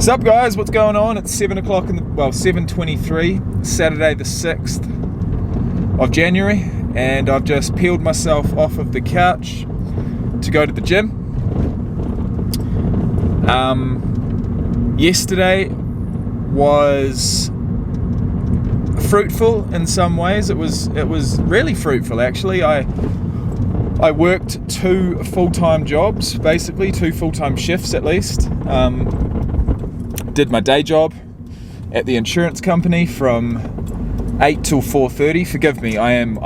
Sup guys, what's going on? It's 7 o'clock 7:23, Saturday the 6th of January, and I've just peeled myself off of the couch to go to the gym. Yesterday was fruitful in some ways. It was really fruitful actually. I worked 2 full-time jobs, basically 2 full-time shifts at least. Did my day job at the insurance company from 8 till 4:30. Forgive me, I am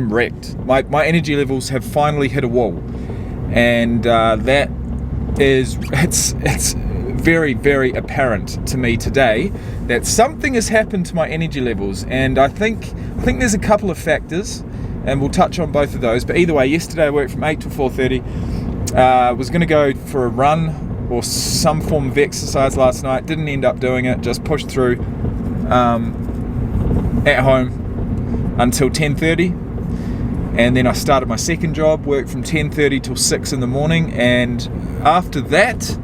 wrecked. My energy levels have finally hit a wall, and it's very, very apparent to me today that something has happened to my energy levels, and I think there's a couple of factors, and we'll touch on both of those. But either way, yesterday I worked from 8 till 4:30. Was going to go for a run or some form of exercise last night. Didn't end up doing it. Just pushed through at home until 10:30, and then I started my second job. Worked from 10:30 till 6 in the morning, and after that,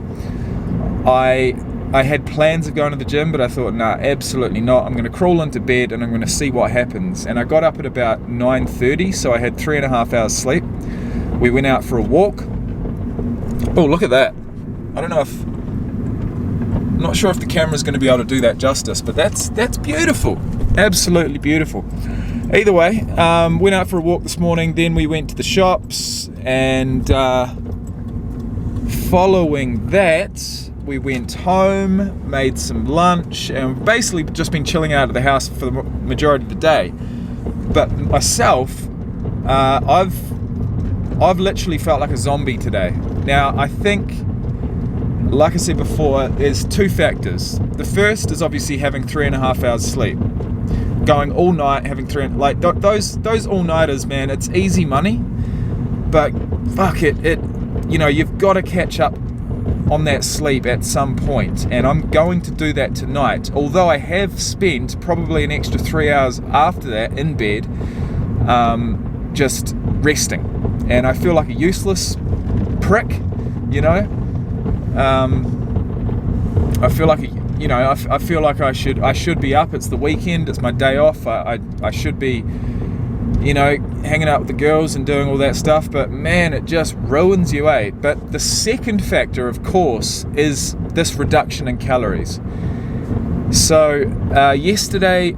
I had plans of going to the gym, but I thought, nah, absolutely not. I'm going to crawl into bed and I'm going to see what happens. And I got up at about 9:30, so I had 3.5 hours sleep. We went out for a walk. Oh, look at that. I'm not sure if the camera's going to be able to do that justice, but that's beautiful. Absolutely beautiful. Either way, went out for a walk this morning, then we went to the shops, and following that, we went home, made some lunch, and basically just been chilling out of the house for the majority of the day. But myself, I've literally felt like a zombie today. Now, I think, like I said before, there's 2 factors. The first is obviously having 3.5 hours sleep. Going all night, having those all-nighters, man, it's easy money. But fuck it, you've got to catch up on that sleep at some point, and I'm going to do that tonight. Although I have spent probably an extra 3 hours after that in bed, just resting, and I feel like a useless prick, I feel like I feel like I should be up. It's the weekend, it's my day off. I should be hanging out with the girls and doing all that stuff, but man, it just ruins you, eh? But the second factor, of course, is this reduction in calories. So yesterday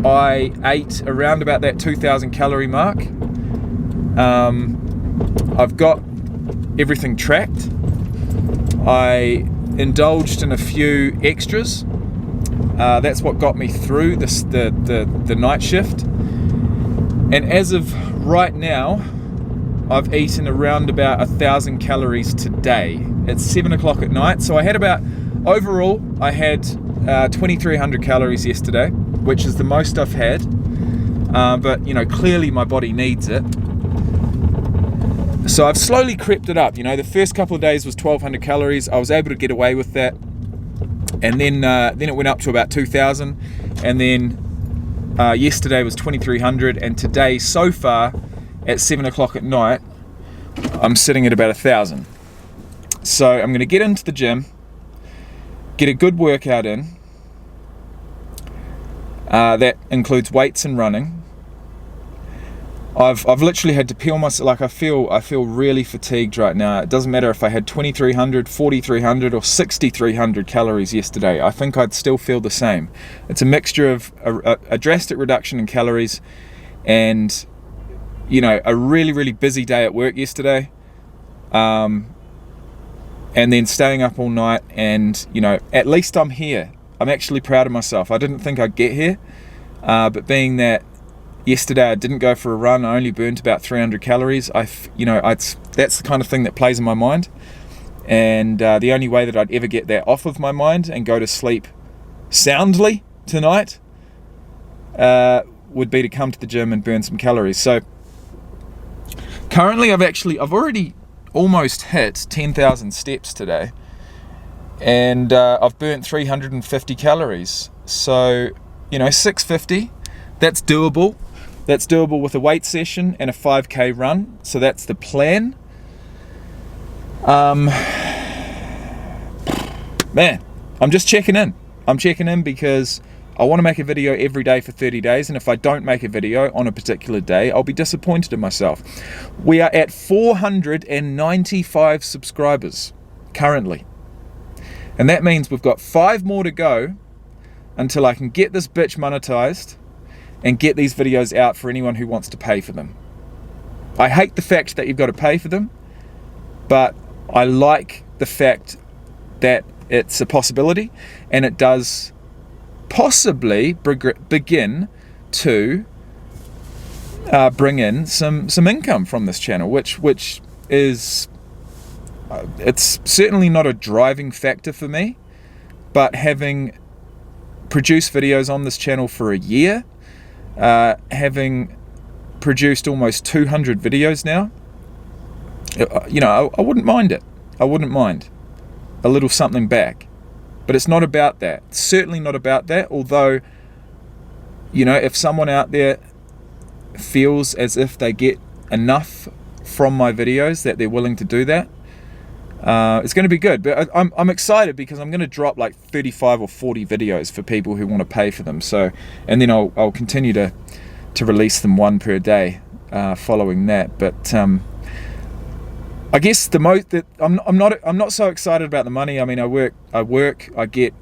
I ate around about that 2,000 calorie mark. I've got everything tracked. I indulged in a few extras. That's what got me through the night shift. And as of right now, I've eaten around about 1,000 calories today. It's 7 o'clock at night, so I had overall, I had 2,300 calories yesterday, which is the most I've had. But clearly my body needs it. So I've slowly crept it up. The first couple of days was 1,200 calories. I was able to get away with that, and then it went up to about 2,000, and then yesterday was 2,300, and today so far at 7 o'clock at night I'm sitting at about 1,000. So I'm going to get into the gym, get a good workout in. That includes weights and running. I've literally had to peel myself. Like I feel really fatigued right now. It doesn't matter if I had 2,300, 4,300 or 6,300 calories yesterday. I think I'd still feel the same. It's a mixture of a drastic reduction in calories and a really, really busy day at work yesterday, and then staying up all night, and at least I'm here. I'm actually proud of myself. I didn't think I'd get here, but being that yesterday I didn't go for a run, I only burnt about 300 calories. That's the kind of thing that plays in my mind, and the only way that I'd ever get that off of my mind and go to sleep soundly tonight would be to come to the gym and burn some calories. So currently I've already almost hit 10,000 steps today, and I've burnt 350 calories. So 650, that's doable. That's doable with a weight session and a 5k run. So that's the plan. Man, I'm just checking in. I'm checking in because I want to make a video every day for 30 days, and if I don't make a video on a particular day, I'll be disappointed in myself. We are at 495 subscribers currently, and that means we've got 5 more to go until I can get this bitch monetized and get these videos out for anyone who wants to pay for them. I hate the fact that you've got to pay for them, but I like the fact that it's a possibility, and it does possibly begin to bring in some income from this channel, which is it's certainly not a driving factor for me, but having produced videos on this channel for a year, having produced almost 200 videos now, you know, I wouldn't mind it. I wouldn't mind a little something back. But it's not about that. It's certainly not about that. Although, you know, if someone out there feels as if they get enough from my videos that they're willing to do that, it's going to be good. But I'm excited because I'm going to drop like 35 or 40 videos for people who want to pay for them. So, and then I'll continue to release them one per day following that. But I guess the most that I'm not so excited about the money. I mean, I work, I get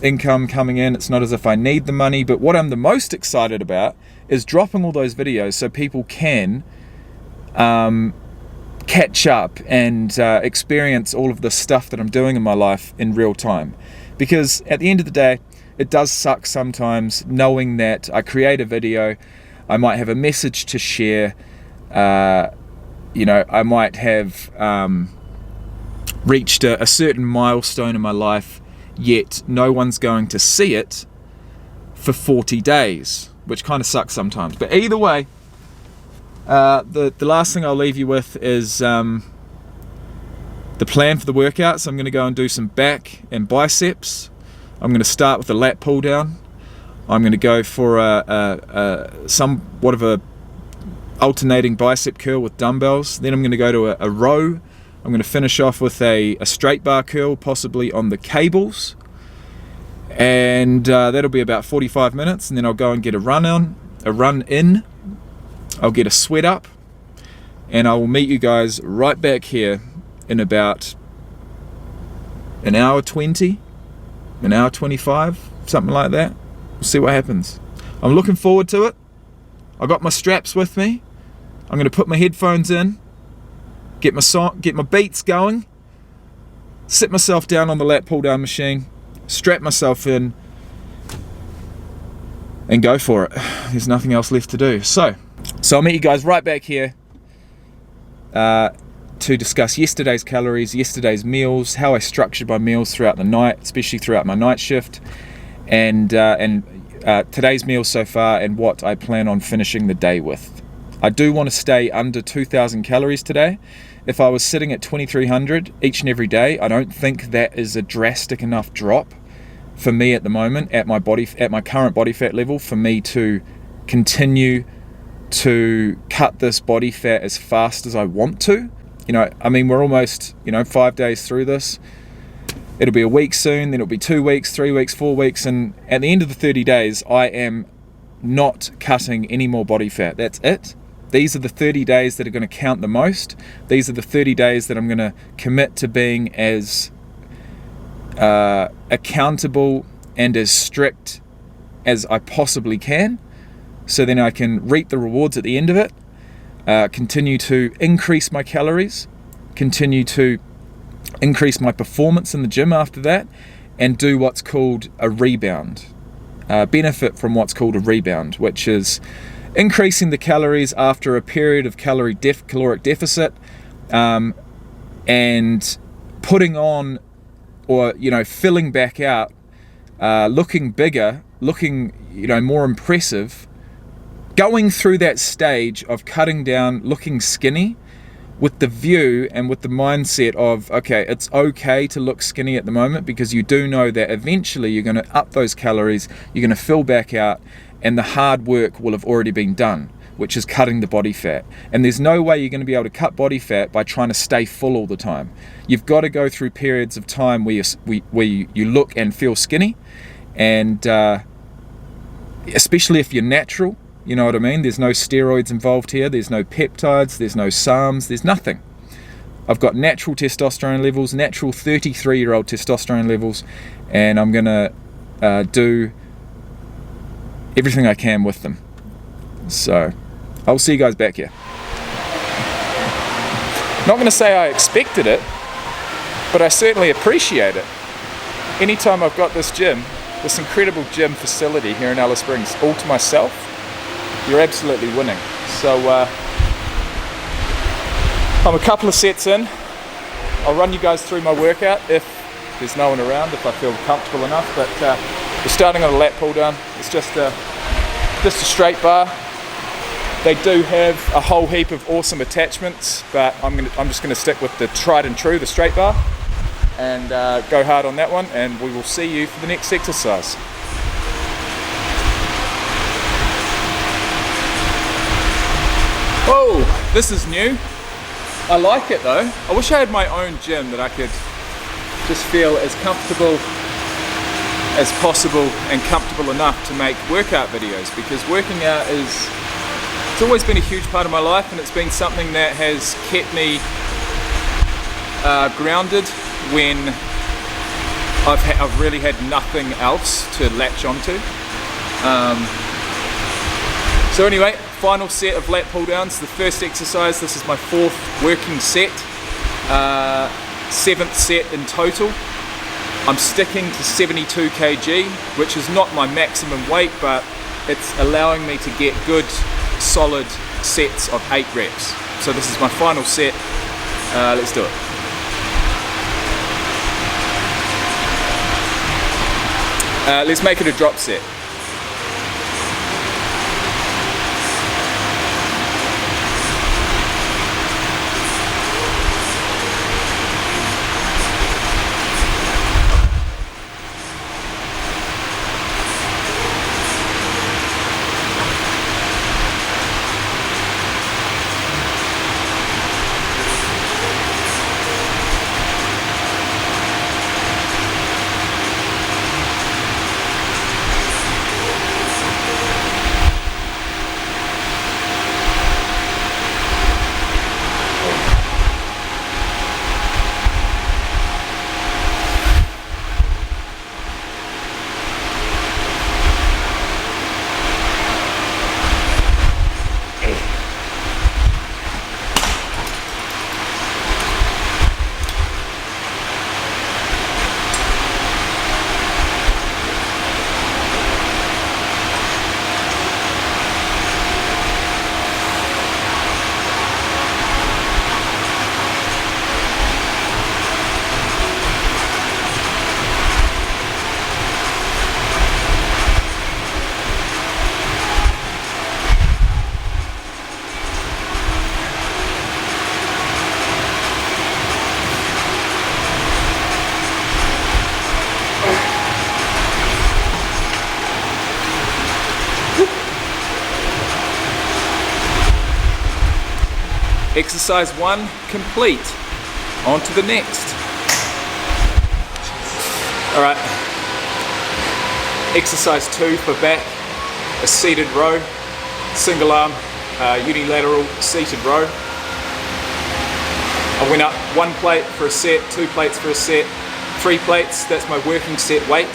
income coming in. It's not as if I need the money, but what I'm the most excited about is dropping all those videos so people can catch up and experience all of the stuff that I'm doing in my life in real time. Because at the end of the day, it does suck sometimes knowing that I create a video, I might have a message to share, you know, I might have reached a certain milestone in my life, yet no one's going to see it for 40 days, which kind of sucks sometimes. But either way, the last thing I'll leave you with is the plan for the workout. So I'm going to go and do some back and biceps. I'm going to start with a lat pull down. I'm going to go for somewhat of a alternating bicep curl with dumbbells. Then I'm going to go to a row. I'm going to finish off with a straight bar curl, possibly on the cables, and that'll be about 45 minutes. And then I'll go and get a run in. I'll get a sweat up, and I will meet you guys right back here in about an hour 20, an hour 25, something like that. We'll see what happens. I'm looking forward to it. I got my straps with me. I'm going to put my headphones in, get my beats going, sit myself down on the lat pull down machine, strap myself in, and go for it. There's nothing else left to do. So I'll meet you guys right back here to discuss yesterday's calories, yesterday's meals, how I structured my meals throughout the night, especially throughout my night shift, and today's meal so far, and what I plan on finishing the day with. I do want to stay under 2,000 calories today. If I was sitting at 2,300 each and every day, I don't think that is a drastic enough drop for me at the moment, at my current body fat level, for me to continue to cut this body fat as fast as I want to. You know, I mean, we're almost, 5 days through this. It'll be a week soon, then it'll be 2 weeks, 3 weeks, 4 weeks, and at the end of the 30 days, I am not cutting any more body fat. That's it. These are the 30 days that are going to count the most. These are the 30 days that I'm going to commit to being as accountable and as strict as I possibly can, so then I can reap the rewards at the end of it, continue to increase my calories, continue to increase my performance in the gym after that, and do what's called a rebound. Benefit from what's called a rebound, which is increasing the calories after a period of caloric deficit, and putting on, or filling back out, looking bigger, looking more impressive, going through that stage of cutting down, looking skinny, with the view and with the mindset of, okay, it's okay to look skinny at the moment, because you do know that eventually you're going to up those calories, you're going to fill back out, and the hard work will have already been done. which is cutting the body fat. And there's no way you're going to be able to cut body fat by trying to stay full all the time. You've got to go through periods of time where you look and feel skinny, and especially if you're natural, you know what I mean? There's no steroids involved here, there's no peptides, there's no SARMs, there's nothing. I've got natural testosterone levels, natural 33-year-old testosterone levels, and I'm going to do everything I can with them. So I'll see you guys back here. Not going to say I expected it, but I certainly appreciate it. Anytime I've got this incredible gym facility here in Alice Springs all to myself, you're absolutely winning. So I'm a couple of sets in. I'll run you guys through my workout if there's no one around, if I feel comfortable enough. But we're starting on a lat pull down. It's just a straight bar. They do have a whole heap of awesome attachments, but I'm just going to stick with the tried and true, the straight bar, and go hard on that one. And we will see you for the next exercise. Whoa, this is new. I like it though. I wish I had my own gym that I could just feel as comfortable as possible and comfortable enough to make workout videos, because working out it's always been a huge part of my life, and it's been something that has kept me grounded when I've really had nothing else to latch onto. So anyway, final set of lat pull downs, the first exercise. This is my 4th working set, 7th set in total. I'm sticking to 72 kg, which is not my maximum weight, but it's allowing me to get good solid sets of 8 reps. So this is my final set. Let's do it. Let's make it a drop set. Exercise 1 complete. On to the next. Alright. Exercise 2 for back. A seated row. Single arm, unilateral seated row. I went up 1 plate for a set, 2 plates for a set, 3 plates. That's my working set weight.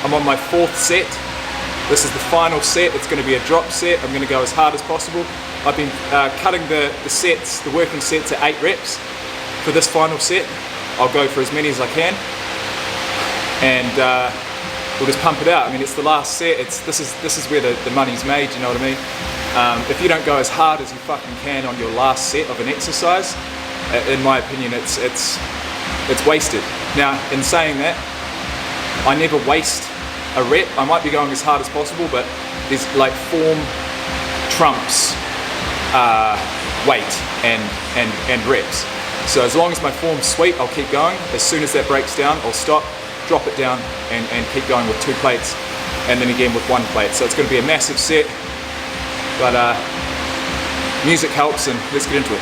I'm on my 4th set. This is the final set. It's going to be a drop set. I'm going to go as hard as possible. I've been cutting the sets, the working sets at 8 reps. For this final set, I'll go for as many as I can, and we'll just pump it out. I mean, it's the last set. This is where the money's made. You know what I mean? If you don't go as hard as you fucking can on your last set of an exercise, in my opinion, it's wasted. Now, in saying that, I never waste a rep. I might be going as hard as possible, but there's like form trumps weight and reps. So as long as my form's sweet, I'll keep going. As soon as that breaks down, I'll stop, drop it down, and keep going with 2 plates, and then again with 1 plate. So it's going to be a massive set, but Music helps, and let's get into it.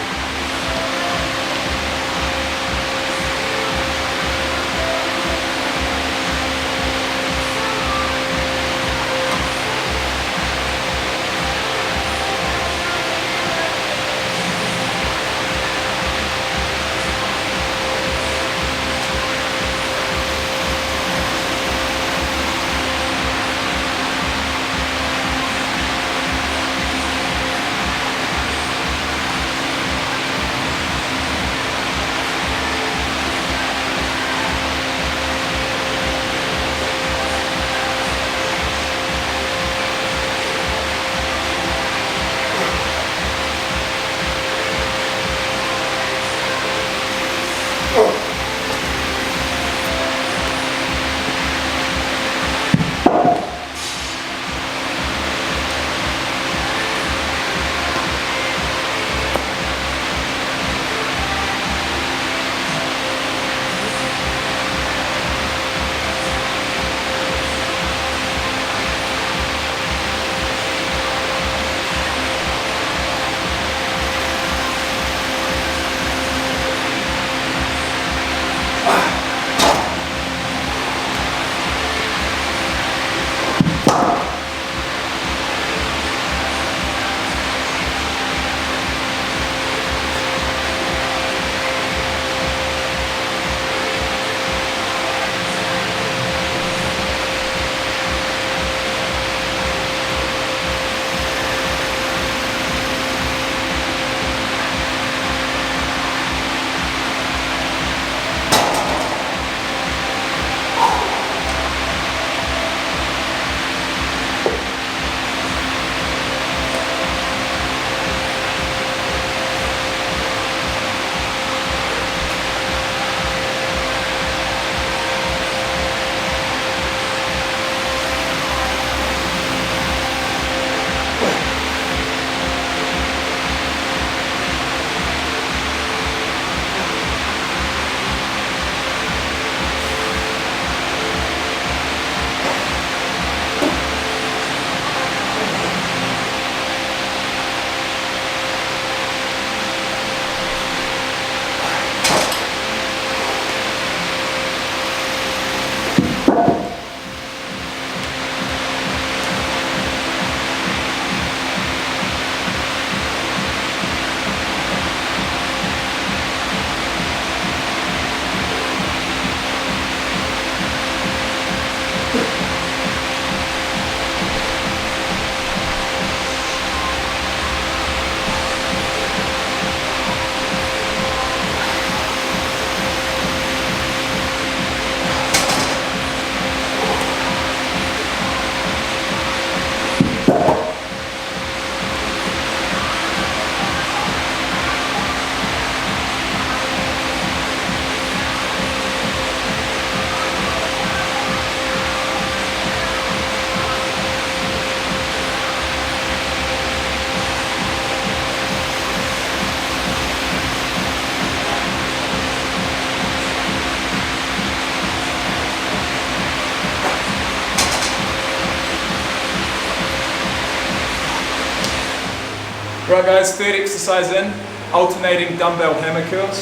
Right guys, third exercise in, alternating dumbbell hammer curls.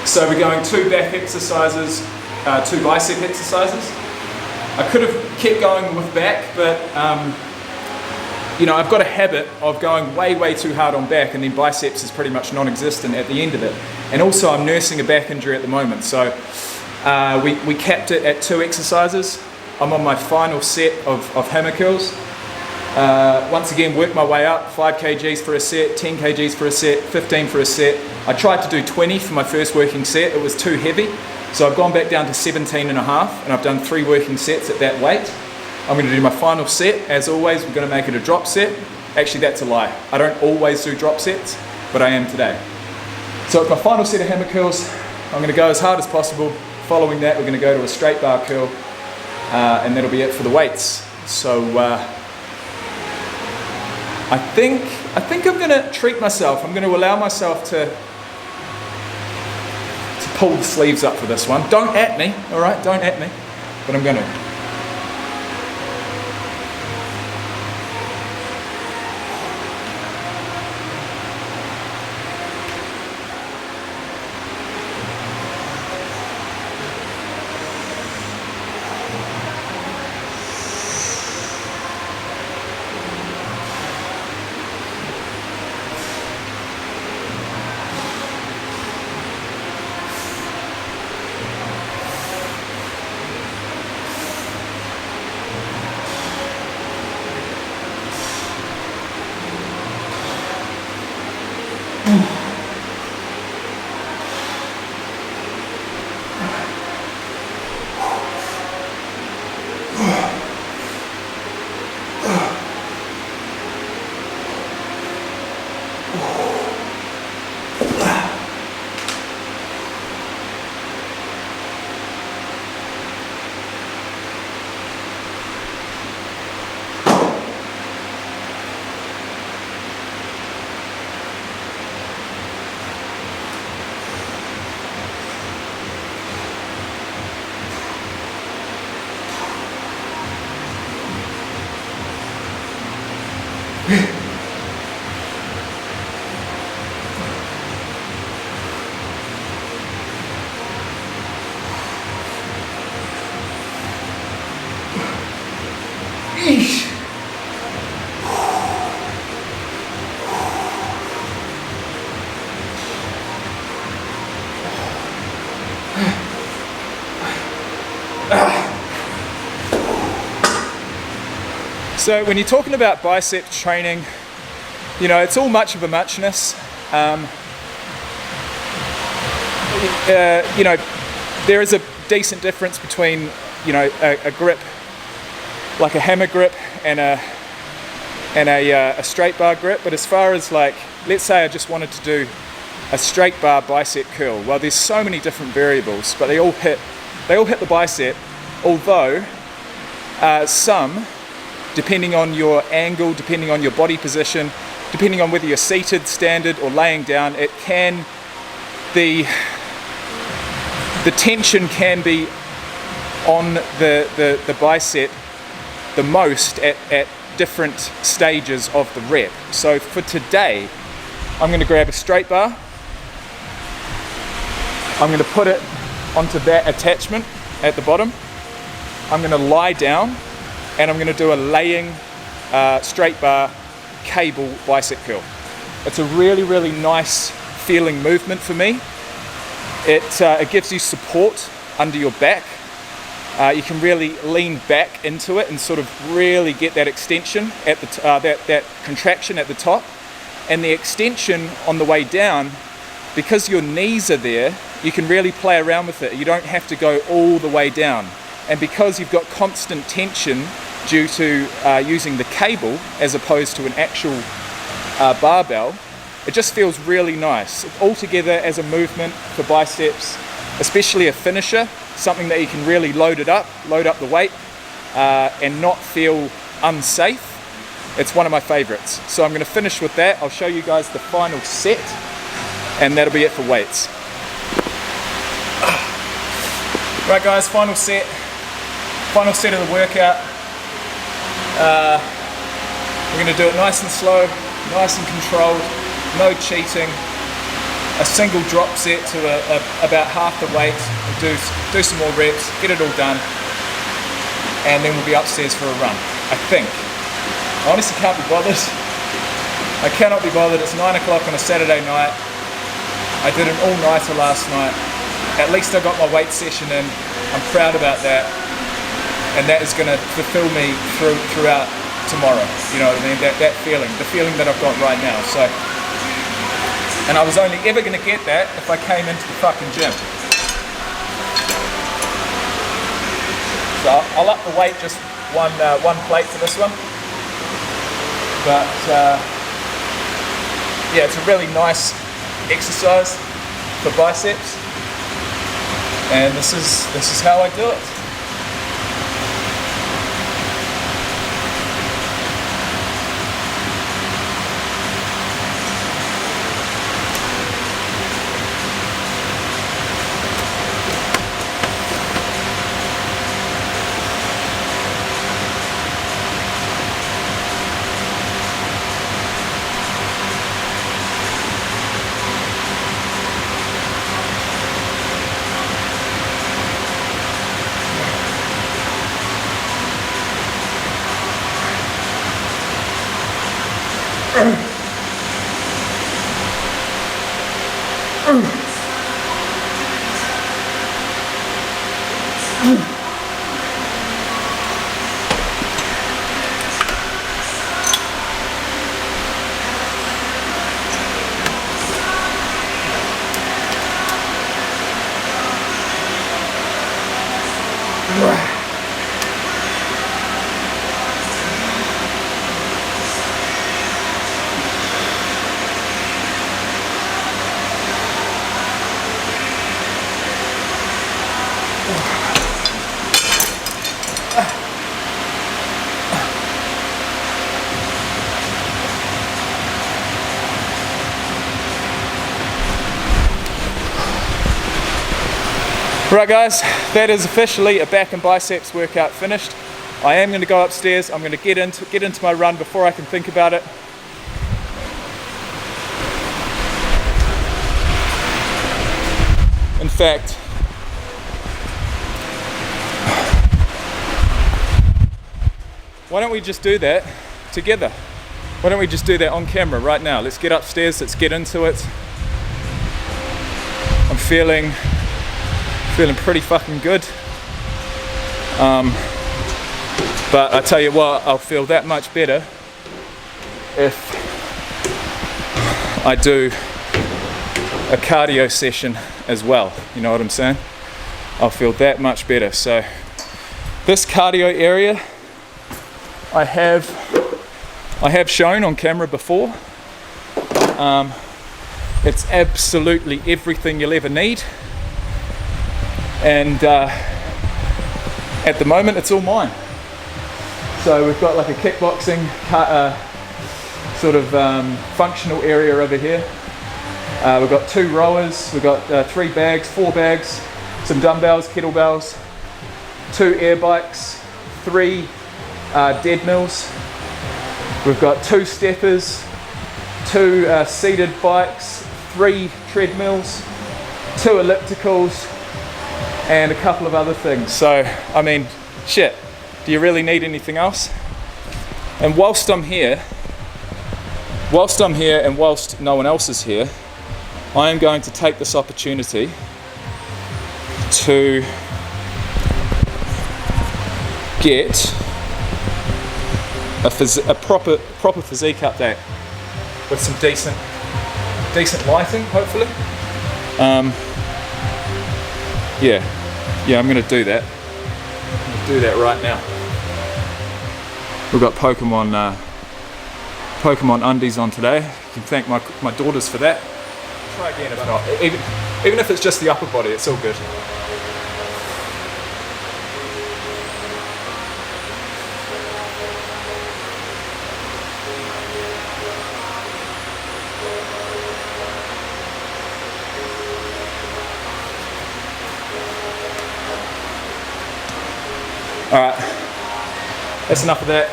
So we're going 2 back exercises, 2 bicep exercises. I could have kept going with back, but you know, I've got a habit of going way too hard on back, and then biceps is pretty much non-existent at the end of it. And also I'm nursing a back injury at the moment, so we capped it at 2 exercises. I'm on my final set of hammer curls. Once again, work my way up, 5 kgs for a set, 10 kgs for a set, 15 for a set. I tried to do 20 for my first working set, it was too heavy. So I've gone back down to 17 and a half, and I've done 3 working sets at that weight. I'm going to do my final set. As always, we're going to make it a drop set. Actually, that's a lie. I don't always do drop sets, but I am today. So it's my final set of hammer curls. I'm going to go as hard as possible. Following that, we're going to go to a straight bar curl, and that'll be it for the weights. So I think I'm going to treat myself. I'm going to allow myself to pull the sleeves up for this one. Don't at me, all right? Don't at me, but I'm going to. So when you're talking about bicep training, you know, it's all much of a muchness. You know, there is a decent difference between, you know, a grip, like a hammer grip, and a straight bar grip. But as far as, like, let's say I just wanted to do a straight bar bicep curl, well, there's so many different variables, but they all hit the bicep, although some, depending on your angle, depending on your body position, depending on whether you're seated, standard, or laying down, it can, the tension can be on the bicep the most at different stages of the rep. So for today, I'm going to grab a straight bar, I'm going to put it onto that attachment at the bottom, I'm going to lie down, and I'm going to do a laying straight bar cable bicep curl. It's a really, really nice feeling movement for me. It gives you support under your back. You can really lean back into it and sort of really get that extension at the that contraction at the top, and the extension on the way down. Because your knees are there, you can really play around with it. You don't have to go all the way down, and because you've got constant tension due to using the cable as opposed to an actual barbell, it just feels really nice. Altogether, as a movement for biceps, especially a finisher, something that you can really load up the weight and not feel unsafe. It's one of my favorites. So I'm going to finish with that. I'll show you guys the final set, and that'll be it for weights. Right guys, final set of the workout. We're going to do it nice and slow, nice and controlled, no cheating. A single drop set to about half the weight. We'll do some more reps, get it all done, and then we'll be upstairs for a run, I think. I honestly can't be bothered. I cannot be bothered. It's 9 o'clock on a Saturday night. I did an all-nighter last night. At least I got my weight session in. I'm proud about that. And that is going to fulfill me throughout tomorrow. You know what I mean? That feeling, the feeling that I've got right now. So, and I was only ever going to get that if I came into the fucking gym. So I'll up the weight just one plate to this one. But yeah, it's a really nice exercise for biceps, and this is how I do it. Right guys, that is officially a back and biceps workout finished. I am going to go upstairs. I'm going to get into my run before I can think about it. In fact, why don't we just do that together? Why don't we just do that on camera right now? Let's get upstairs, let's get into it. I'm feeling pretty fucking good. But I tell you what, I'll feel that much better if I do a cardio session as well. You know what I'm saying? I'll feel that much better. So this cardio area I have shown on camera before. It's absolutely everything you'll ever need, and at the moment it's all mine. So we've got like a kickboxing sort of functional area over here. We've got 2 rowers, we've got 4 bags, some dumbbells, kettlebells, 2 air bikes, 3 dead mills. We've got 2 steppers, 2 seated bikes, 3 treadmills, 2 ellipticals, and a couple of other things. So, I mean, shit, do you really need anything else? And whilst I'm here and whilst no one else is here, I am going to take this opportunity to get a proper physique update with some decent lighting, hopefully. Yeah, I'm gonna do that. Do that right now. We've got Pokemon undies on today. You can thank my daughters for that. Try again if not. Even if it's just the upper body, it's all good. Alright, that's enough of that.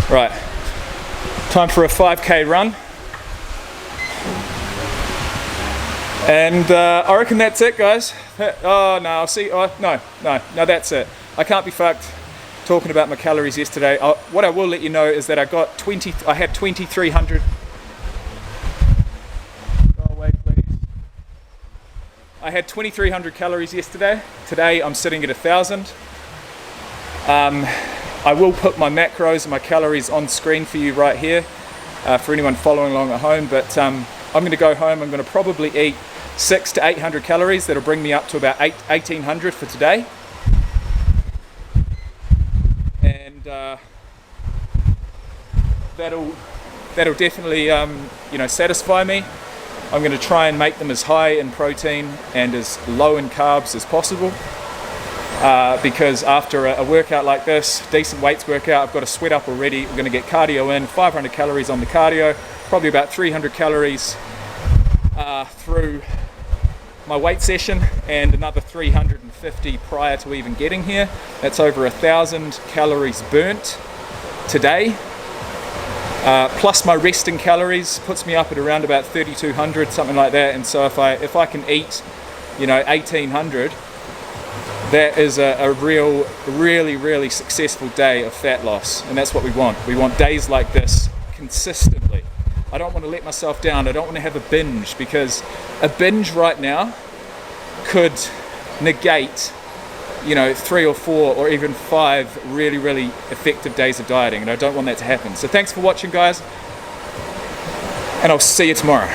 Right, time for a 5k run. And I reckon that's it, guys. Oh no, I'll see. Oh, no, that's it. I can't be fucked talking about my calories yesterday. What I will let you know is that I had 2,300. I had 2,300 calories yesterday. Today I'm sitting at 1,000. I will put my macros and my calories on screen for you right here for anyone following along at home. But I'm going to go home. I'm going to probably eat 600 to 800 calories. That'll bring me up to about 1,800 for today. And that'll definitely satisfy me. I'm going to try and make them as high in protein and as low in carbs as possible, because after a workout like this, decent weights workout, I've got to sweat up already. We're going to get cardio in, 500 calories on the cardio, probably about 300 calories through my weight session, and another 350 prior to even getting here. That's over 1,000 calories burnt today. Plus my resting calories puts me up at around about 3,200, something like that. And so if I can eat, 1,800, that is a really successful day of fat loss. And that's what we want. We want days like this consistently. I don't want to let myself down. I don't want to have a binge, because a binge right now could negate 3 or 4 or even 5 really effective days of dieting, and I don't want that to happen. So thanks for watching, guys, and I'll see you tomorrow.